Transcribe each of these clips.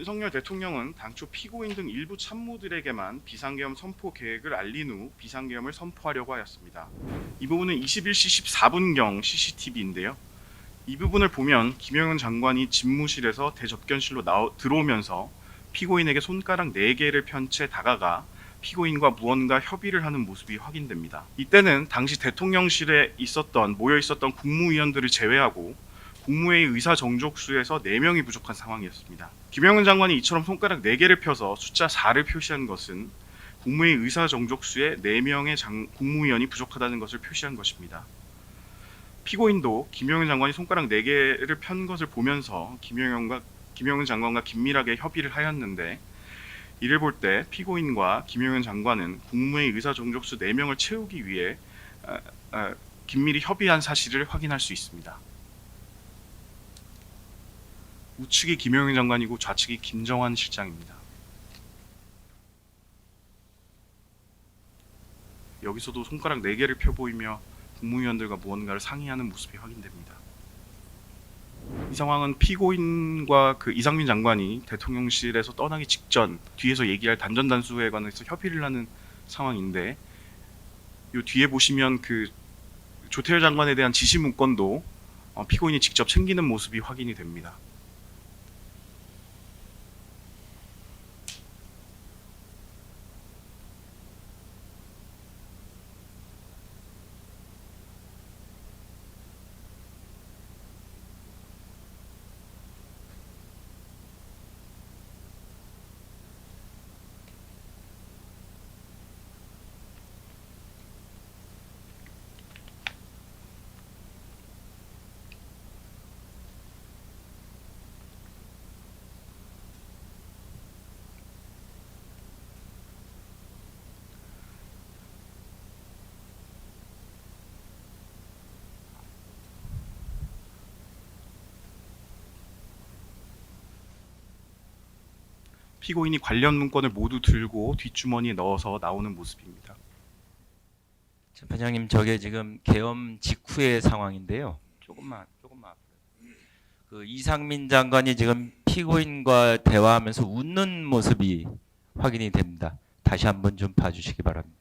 윤석열 대통령은 당초 피고인 등 일부 참모들에게만 비상계엄 선포 계획을 알린 후 비상계엄을 선포하려고 하였습니다. 이 부분은 21시 14분경 CCTV인데요. 이 부분을 보면 김영현 장관이 집무실에서 대접견실로 들어오면서 피고인에게 손가락 4개를 편 채 다가가 피고인과 무언가 협의를 하는 모습이 확인됩니다. 이때는 당시 대통령실에 모여 있었던 국무위원들을 제외하고 국무회의 의사 정족수에서 4명이 부족한 상황이었습니다. 김영은 장관이 이처럼 손가락 4개를 펴서 숫자 4를 표시한 것은 국무회의 의사 정족수에 4명의 국무위원이 부족하다는 것을 표시한 것입니다. 피고인도 김영은 장관이 손가락 4개를 편 것을 보면서 김영은 장관과 긴밀하게 협의를 하였는데, 이를 볼 때 피고인과 김영은 장관은 국무회의 의사 정족수 4명을 채우기 위해 긴밀히 협의한 사실을 확인할 수 있습니다. 우측이 김영현 장관이고 좌측이 김정환 실장입니다. 여기서도 손가락 4개를 펴 보이며 국무위원들과 무언가를 상의하는 모습이 확인됩니다. 이 상황은 피고인과 이상민 장관이 대통령실에서 떠나기 직전 뒤에서 얘기할 단전단수에 관해서 협의를 하는 상황인데, 이 뒤에 보시면 조태열 장관에 대한 지시 문건도 피고인이 직접 챙기는 모습이 확인이 됩니다. 피고인이 관련 문건을 모두 들고 뒷주머니에 넣어서 나오는 모습입니다. 재판장님, 저게 지금 계엄 직후의 상황인데요. 조금만 이상민 장관이 지금 피고인과 대화하면서 웃는 모습이 확인이 됩니다. 다시 한번 좀 봐주시기 바랍니다.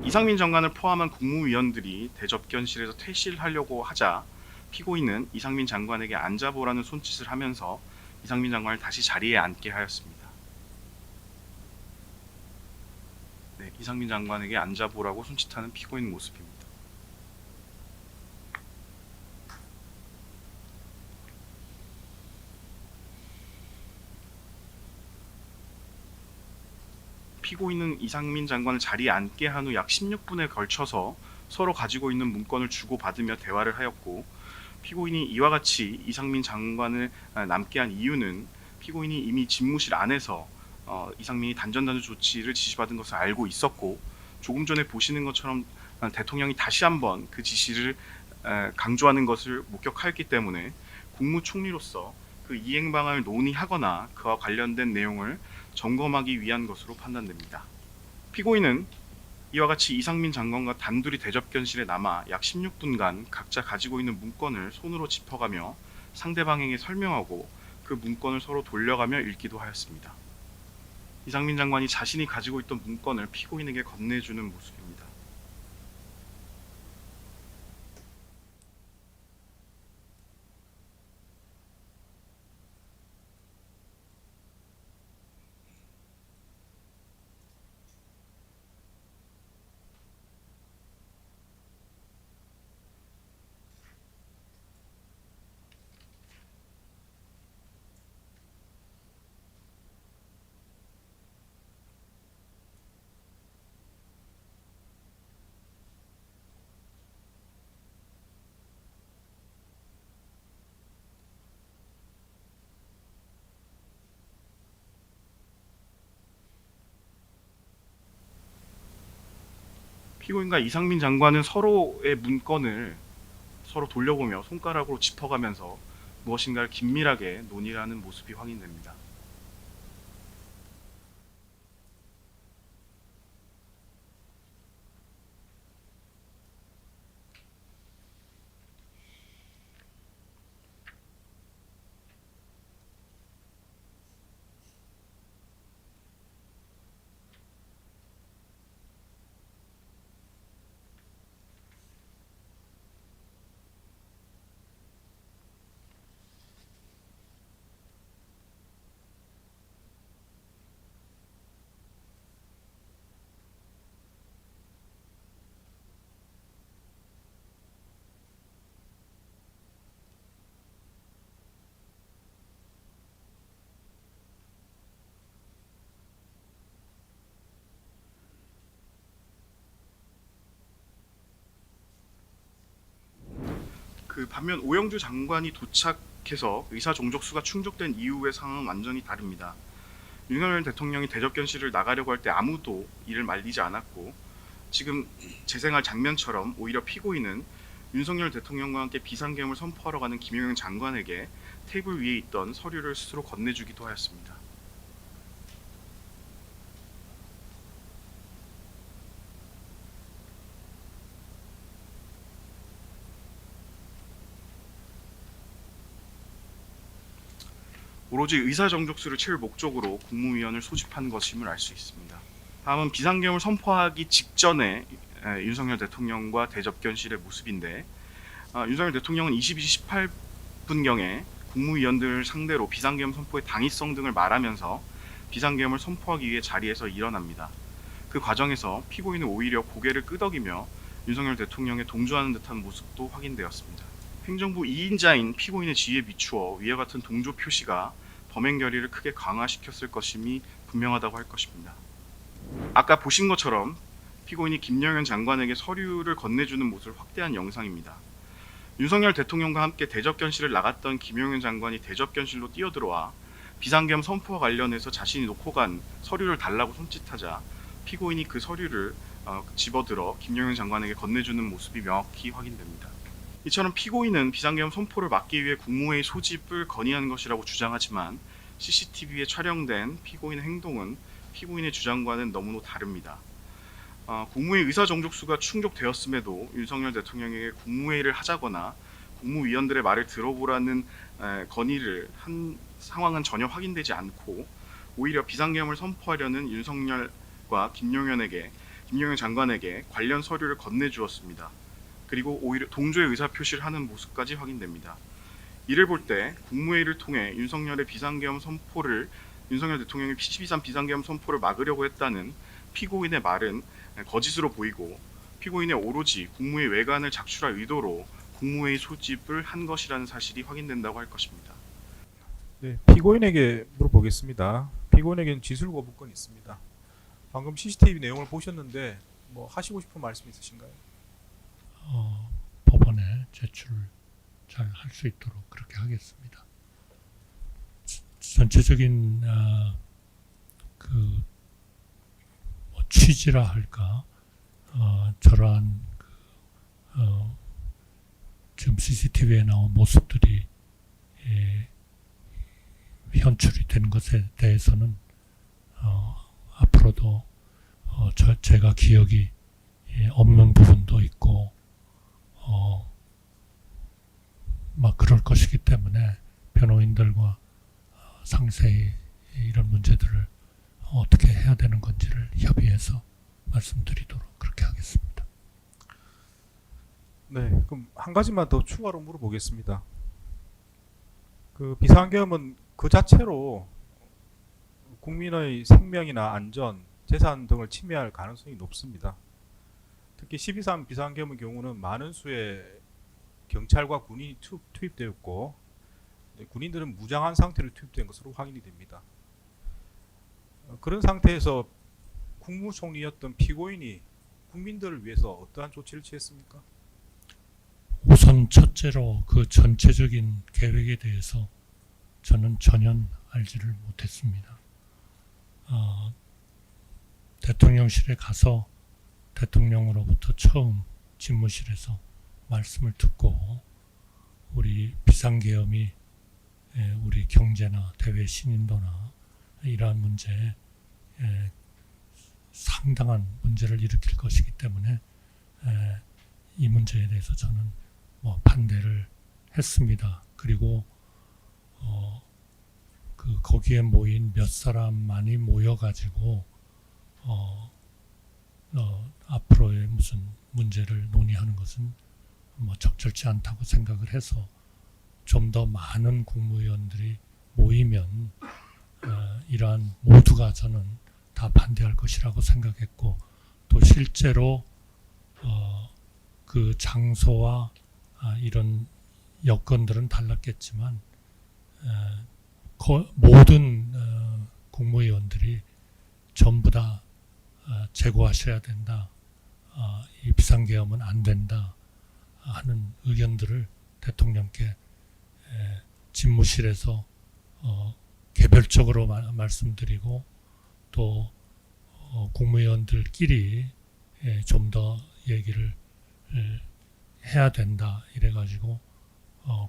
이상민 장관을 포함한 국무위원들이 대접견실에서 퇴실하려고 하자 피고인은 이상민 장관에게 앉아보라는 손짓을 하면서 이상민 장관을 다시 자리에 앉게 하였습니다. 네, 이상민 장관에게 앉아보라고 손짓하는 피고인 모습입니다. 피고인은 이상민 장관을 자리에 앉게 한 후 약 16분에 걸쳐서 서로 가지고 있는 문건을 주고받으며 대화를 하였고, 피고인이 이와 같이 이상민 장관을 남게 한 이유는 피고인이 이미 집무실 안에서 이상민이 단전단수 조치를 지시받은 것을 알고 있었고, 조금 전에 보시는 것처럼 대통령이 다시 한번 그 지시를 강조하는 것을 목격하였기 때문에 국무총리로서 그 이행 방안을 논의하거나 그와 관련된 내용을 점검하기 위한 것으로 판단됩니다. 피고인은 이와 같이 이상민 장관과 단둘이 대접견실에 남아 약 16분간 각자 가지고 있는 문건을 손으로 짚어가며 상대방에게 설명하고 그 문건을 서로 돌려가며 읽기도 하였습니다. 이상민 장관이 자신이 가지고 있던 문건을 피고인에게 건네주는 모습입니다. 피고인과 이상민 장관은 서로의 문건을 서로 돌려보며 손가락으로 짚어가면서 무엇인가를 긴밀하게 논의하는 모습이 확인됩니다. 그 반면 오영주 장관이 도착해서 의사 종족수가 충족된 이후의 상황은 완전히 다릅니다. 윤석열 대통령이 대접견실을 나가려고 할 때 아무도 이를 말리지 않았고, 지금 재생할 장면처럼 오히려 피고인은 윤석열 대통령과 함께 비상계엄을 선포하러 가는 김용현 장관에게 테이블 위에 있던 서류를 스스로 건네주기도 하였습니다. 오로지 의사 정족수를 채울 목적으로 국무위원을 소집한 것임을 알 수 있습니다. 다음은 비상계엄을 선포하기 직전에 윤석열 대통령과 대접견실의 모습인데, 윤석열 대통령은 22시 18분경에 국무위원들을 상대로 비상계엄 선포의 당위성 등을 말하면서 비상계엄을 선포하기 위해 자리에서 일어납니다. 그 과정에서 피고인은 오히려 고개를 끄덕이며 윤석열 대통령에 동조하는 듯한 모습도 확인되었습니다. 행정부 2인자인 피고인의 지위에 비추어 위와 같은 동조 표시가 범행 결의를 크게 강화시켰을 것임이 분명하다고 할 것입니다. 아까 보신 것처럼 피고인이 김영현 장관에게 서류를 건네주는 모습을 확대한 영상입니다. 윤석열 대통령과 함께 대접견실을 나갔던 김용현 장관이 대접견실로 뛰어들어와 비상계엄 선포와 관련해서 자신이 놓고 간 서류를 달라고 손짓하자 피고인이 그 서류를 집어들어 김용현 장관에게 건네주는 모습이 명확히 확인됩니다. 이처럼 피고인은 비상계엄 선포를 막기 위해 국무회의 소집을 건의한 것이라고 주장하지만 CCTV에 촬영된 피고인의 행동은 피고인의 주장과는 너무나 다릅니다. 국무회의 의사 정족수가 충족되었음에도 윤석열 대통령에게 국무회의를 하자거나 국무위원들의 말을 들어보라는 건의를 한 상황은 전혀 확인되지 않고, 오히려 비상계엄을 선포하려는 윤석열과 김용현 장관에게 관련 서류를 건네주었습니다. 그리고 오히려 동조의 의사 표시를 하는 모습까지 확인됩니다. 이를 볼 때 국무회의를 통해 윤석열 대통령이 12.3 비상계엄 선포를 막으려고 했다는 피고인의 말은 거짓으로 보이고, 피고인의 오로지 국무회의 외관을 작출할 의도로 국무회의 소집을 한 것이라는 사실이 확인된다고 할 것입니다. 네, 피고인에게 물어보겠습니다. 피고인에게는 지술 거부권이 있습니다. 방금 CCTV 내용을 보셨는데 뭐 하시고 싶은 말씀 있으신가요? 법원에 제출 잘 할 수 있도록 그렇게 하겠습니다. 전체적인 뭐 취지라 할까, 저러한 지금 CCTV에 나온 모습들이 현출이 된 것에 대해서는 앞으로도 제가 기억이 없는 부분도 있고 막 그럴 것이기 때문에 변호인들과 상세히 이런 문제들을 어떻게 해야 되는 건지를 협의해서 말씀드리도록 그렇게 하겠습니다. 네, 그럼 한 가지만 더 추가로 물어보겠습니다. 그 비상계엄은 그 자체로 국민의 생명이나 안전, 재산 등을 침해할 가능성이 높습니다. 특히 12.3 비상계엄의 경우는 많은 수의 경찰과 군인이 투입되었고, 군인들은 무장한 상태로 투입된 것으로 확인이 됩니다. 그런 상태에서 국무총리였던 피고인이 국민들을 위해서 어떠한 조치를 취했습니까? 우선 첫째로 그 전체적인 계획에 대해서 저는 전혀 알지를 못했습니다. 대통령실에 가서 대통령으로부터 처음 집무실에서 말씀을 듣고 우리 비상계엄이 우리 경제나 대외 신인도나 이러한 문제에 상당한 문제를 일으킬 것이기 때문에 이 문제에 대해서 저는 반대를 했습니다. 그리고 거기에 모인 몇 사람만이 모여가지고 앞으로의 무슨 문제를 논의하는 것은 적절치 않다고 생각을 해서 좀 더 많은 국무위원들이 모이면 이러한 모두가 저는 다 반대할 것이라고 생각했고, 또 실제로 그 장소와 이런 여건들은 달랐겠지만 모든 국무위원들이 전부 다 재고하셔야 된다, 이 비상계엄은 안 된다 하는 의견들을 대통령께 집무실에서 개별적으로 말씀드리고, 또 국무위원들끼리 좀 더 얘기를 해야 된다 이래가지고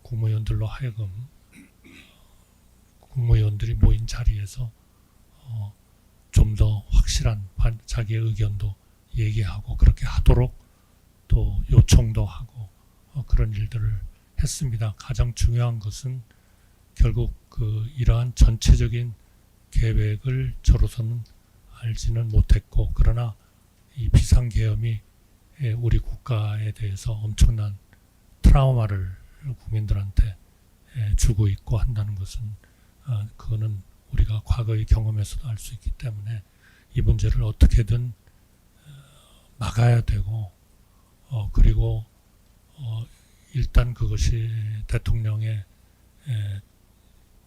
국무위원들로 하여금 국무위원들이 모인 자리에서 좀 더 확실한 자기의 의견도 얘기하고 그렇게 하도록 또 요청도 하고 그런 일들을 했습니다. 가장 중요한 것은 결국 이러한 전체적인 계획을 저로서는 알지는 못했고, 그러나 이 비상계엄이 우리 국가에 대해서 엄청난 트라우마를 국민들한테 주고 있고 한다는 것은 그거는 우리가 과거의 경험에서도 알 수 있기 때문에 이 문제를 어떻게든 막아야 되고, 그리고 일단 그것이 대통령의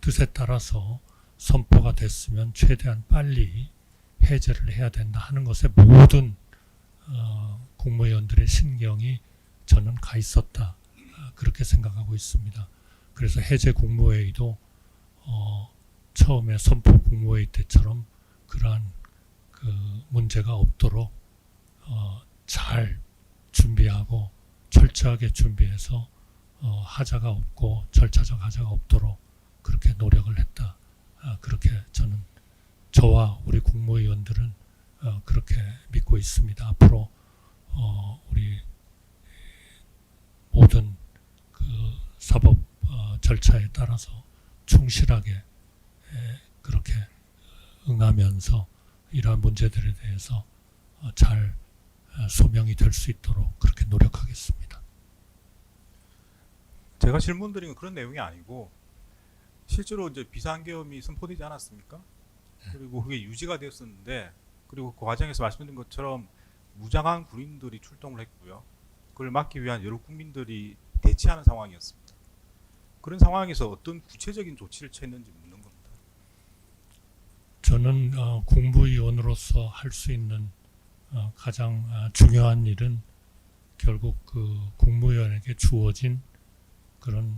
뜻에 따라서 선포가 됐으면 최대한 빨리 해제를 해야 된다 하는 것에 모든 국무위원들의 신경이 저는 가 있었다, 그렇게 생각하고 있습니다. 그래서 해제 국무회의도 처음에 선포 국무회의 때처럼 그러한 문제가 없도록 잘 준비하고 철저하게 준비해서 하자가 없고 절차적 하자가 없도록 그렇게 노력을 했다, 그렇게 저는 저와 우리 국무위원들은 그렇게 믿고 있습니다. 앞으로 우리 모든 사법 절차에 따라서 충실하게 그렇게 응하면서 이러한 문제들에 대해서 잘 소명이 될 수 있도록 그렇게 노력하겠습니다. 제가 질문드린 건 그런 내용이 아니고, 실제로 이제 비상계엄이 선포되지 않았습니까? 그리고 그게 유지가 되었었는데, 그리고 그 과정에서 말씀드린 것처럼 무장한 군인들이 출동을 했고요. 그걸 막기 위한 여러 국민들이 대치하는 상황이었습니다. 그런 상황에서 어떤 구체적인 조치를 취했는지 묻는 겁니다. 저는 국무위원으로서 할 수 있는 가장 중요한 일은 결국 국무위원에게 주어진 그런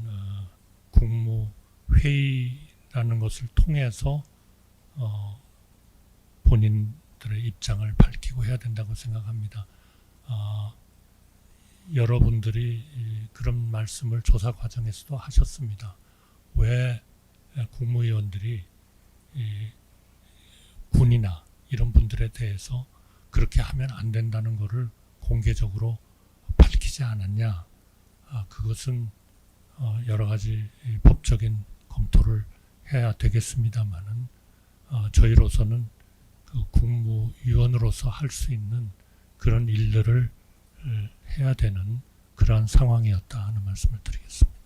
국무회의라는 것을 통해서 본인들의 입장을 밝히고 해야 된다고 생각합니다. 여러분들이 그런 말씀을 조사 과정에서도 하셨습니다. 왜 국무위원들이 군이나 이런 분들에 대해서 그렇게 하면 안 된다는 것을 공개적으로 밝히지 않았냐. 그것은 여러 가지 법적인 검토를 해야 되겠습니다만은 저희로서는 국무위원으로서 할 수 있는 그런 일들을 해야 되는 그러한 상황이었다 하는 말씀을 드리겠습니다.